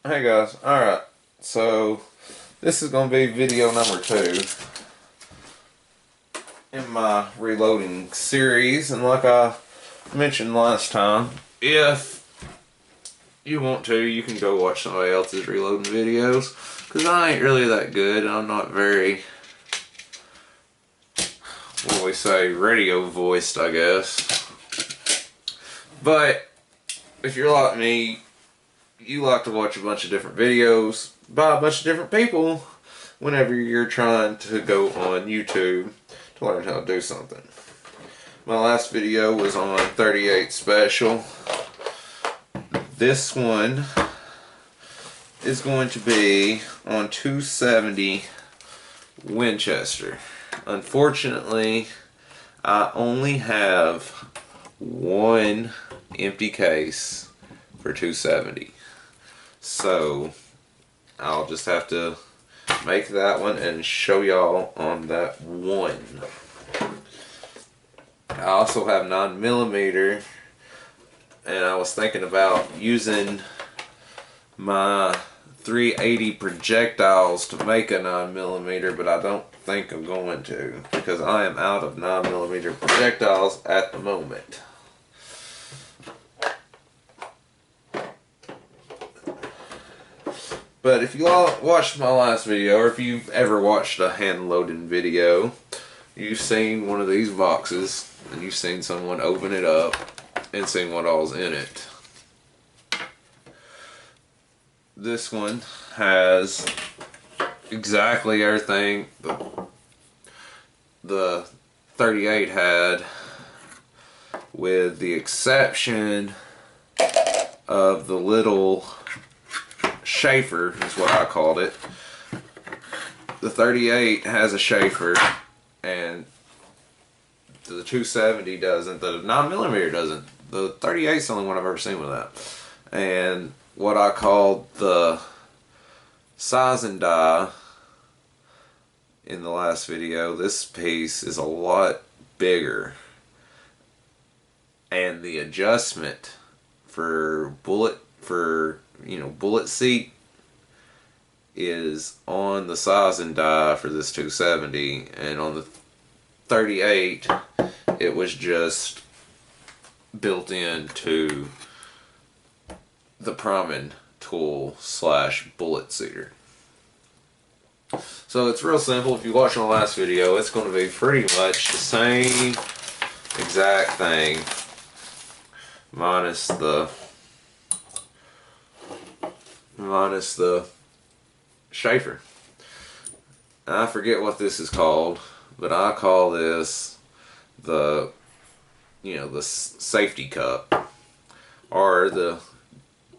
Hey guys, alright, so this is going to be video number 2 in my reloading series, and like I mentioned last time, if you want to, you can go watch somebody else's reloading videos, because I ain't really that good, and I'm not very, what do we say, radio voiced, I guess. But if you're like me, you like to watch a bunch of different videos by a bunch of different people whenever you're trying to go on YouTube to learn how to do something. My last video was on 38 Special. This one is going to be on 270 Winchester. Unfortunately, I only have one empty case for 270. So I'll just have to make that one and show y'all on that one. I also have 9mm, and I was thinking about using my 380 projectiles to make a 9mm, but I don't think I'm going to, because I am out of 9mm projectiles at the moment. But if you all watched my last video, or if you've ever watched a hand loading video, you've seen one of these boxes, and you've seen someone open it up and seen what all's in it. This one has exactly everything the 38 had, with the exception of the little Schaefer, is what I called it. The 38 has a Schaefer, and the 270 doesn't. The 9mm doesn't. The 38 is the only one I've ever seen with that. And what I called the size and die in the last video, this piece is a lot bigger, and the adjustment for bullet seat is on the size and die for this 270, and on the 38 it was just built into the priming tool / bullet seater. So it's real simple. If you watch my last video, it's going to be pretty much the same exact thing, minus the Schaefer. I forget what this is called, but I call this the safety cup, or the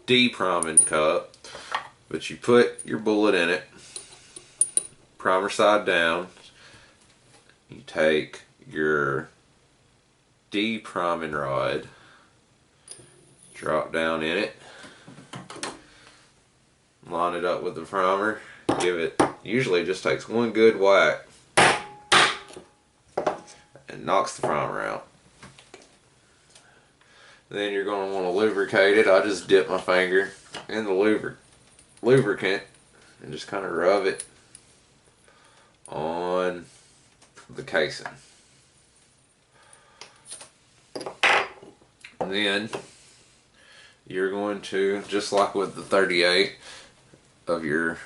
de-priming cup. But you put your bullet in it, primer side down. You take your de-priming rod, drop down in it, line it up with the primer, give it, usually it just takes one good whack and knocks the primer out. Then you're going to want to lubricate it. I just dip my finger in the lubricant and just kind of rub it on the casing. And then you're going to, just like with the 38 of your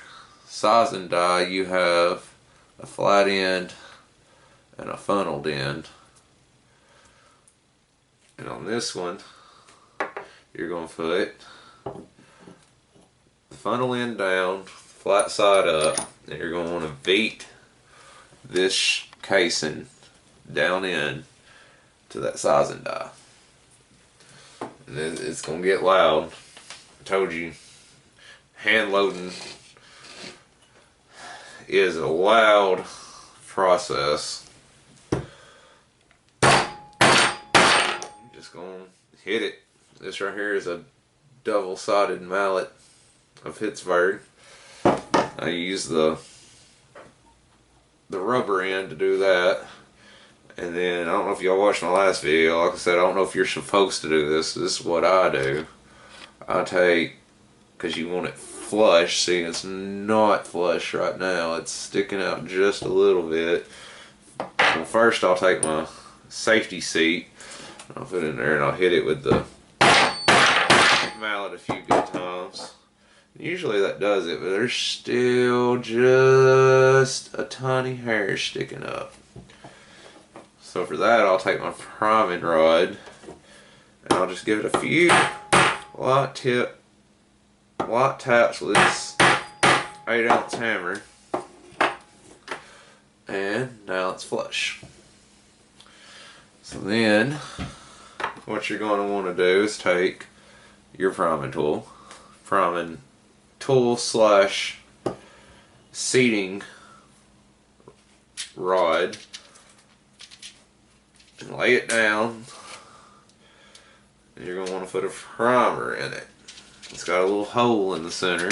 size and die, you have a flat end and a funneled end. And on this one, you're going to put the funnel end down, flat side up, and you're going to want to beat this casing down in to that size and die. And it's going to get loud. I told you, hand loading is a loud process. Just gonna hit it. This right here is a double-sided mallet of Pittsburgh. I use the rubber end to do that. And then, I don't know if y'all watched my last video, like I said, I don't know if you're supposed to do this. This is what I do. I take, because you want it flush. See, it's not flush right now. It's sticking out just a little bit. Well, first I'll take my safety seat. I'll put it in there and I'll hit it with the mallet a few good times. Usually that does it, but there's still just a tiny hair sticking up. So for that, I'll take my priming rod and I'll just give it a few light taps with this 8-ounce hammer. And now it's flush. So then, what you're going to want to do is take your priming tool slash seating rod, and lay it down, and you're going to want to put a primer in it. It's got a little hole in the center,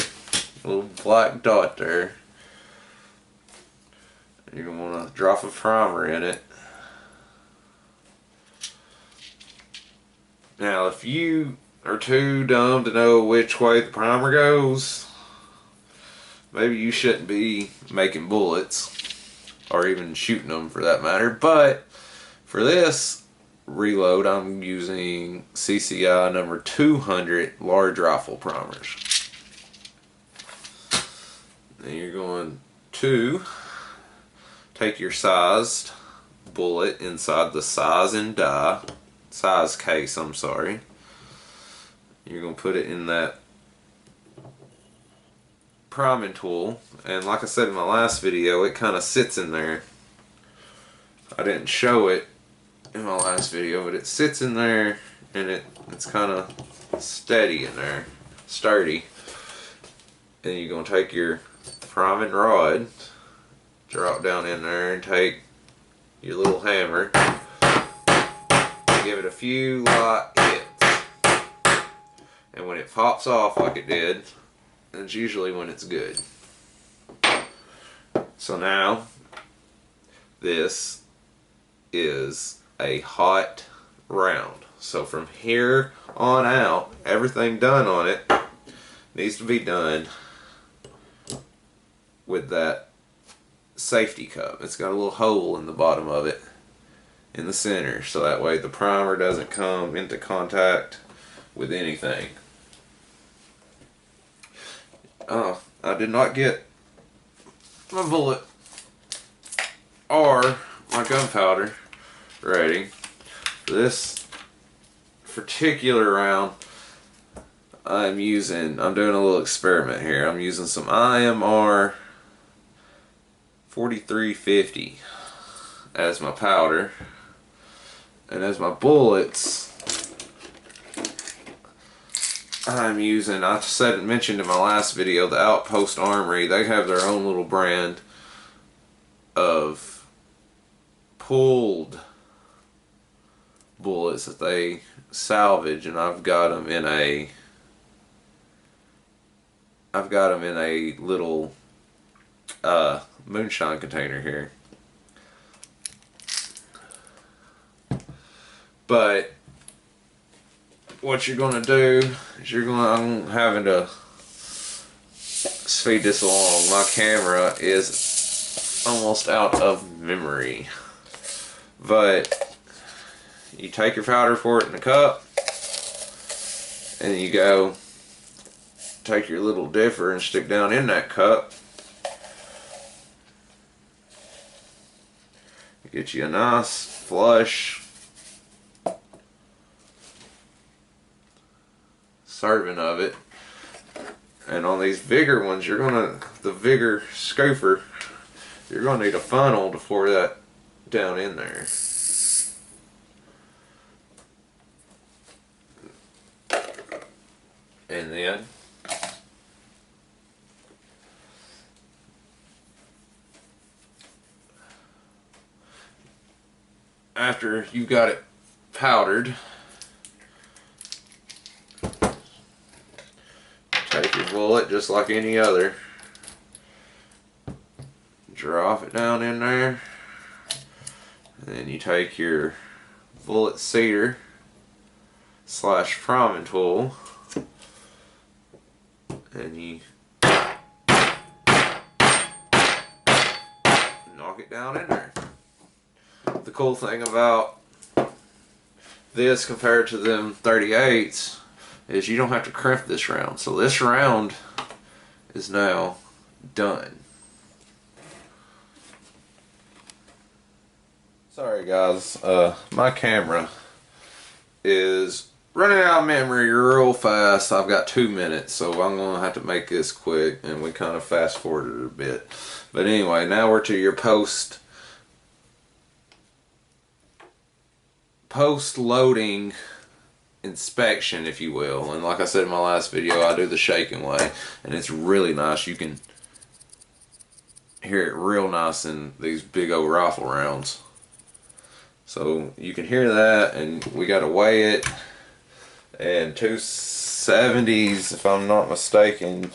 a little black dot there. And you're going to want to drop a primer in it. Now if you are too dumb to know which way the primer goes, maybe you shouldn't be making bullets, or even shooting them for that matter. But for this reload, I'm using CCI number 200 large rifle primers. Then you're going to take your sized bullet inside the size case, You're going to put it in that priming tool, and like I said in my last video, it kind of sits in there. I didn't show it in my last video, but it sits in there, and it's kind of steady in there, sturdy. And you're going to take your priming rod, drop down in there, and take your little hammer, give it a few light hits, and when it pops off like it did, that's usually when it's good. So now this is a hot round. So from here on out, everything done on it needs to be done with that safety cup. It's got a little hole in the bottom of it in the center, so that way the primer doesn't come into contact with anything. I did not get my bullet or my gunpowder ready for this particular round. I'm doing a little experiment here. I'm using some IMR 4350 as my powder, and as my bullets I'm using, mentioned in my last video, the Outpost Armory. They have their own little brand of pulled bullets that they salvage, and I've got them in a little moonshine container here. But what you're going to do is I'm having to speed this along. My camera is almost out of memory. But you take your powder for it in a cup, and you go take your little dipper and stick down in that cup. Get you a nice flush serving of it. And on these bigger ones, the bigger scooper, you're gonna need a funnel to pour that down in there. And then after you've got it powdered, take your bullet just like any other, drop it down in there, and then you take your bullet seeder / priming tool, and you knock it down in there. The cool thing about this compared to them 38s is you don't have to crimp this round. So this round is now done. Sorry guys, my camera is running out of memory real fast. I've got 2 minutes, so I'm gonna have to make this quick, and we kind of fast forwarded a bit. But anyway, now we're to your post loading inspection, if you will. And like I said in my last video, I do the shaking way, and it's really nice. You can hear it real nice in these big old rifle rounds. So you can hear that, and we got to weigh it. And 270s, if I'm not mistaken,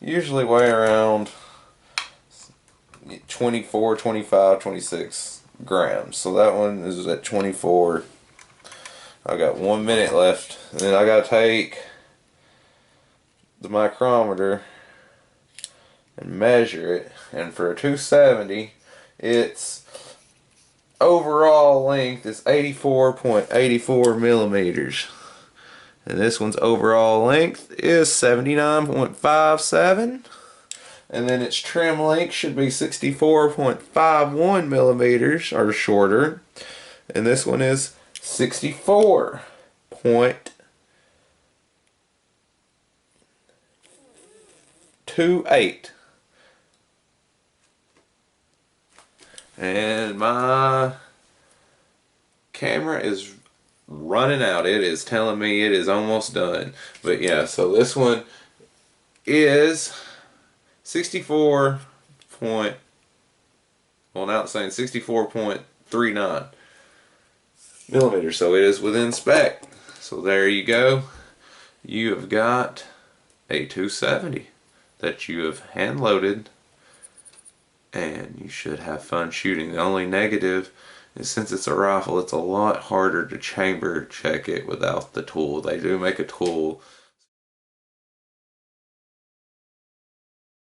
usually weigh around 24, 25, 26 grams. So that one is at 24. I got 1 minute left, and then I got to take the micrometer and measure it. And for a 270, its overall length is 84.84 millimeters. And this one's overall length is 79.57. And then its trim length should be 64.51 millimeters or shorter. And this one is 64.28. And my camera is running out. It is telling me it is almost done. But yeah, so this one is 64 point, well, now it's saying 64.39 millimeters, so it is within spec. So there you go. You have got a 270 that you have hand loaded, and you should have fun shooting. The only negative is, since it's a rifle, it's a lot harder to chamber check it without the tool. They do make a tool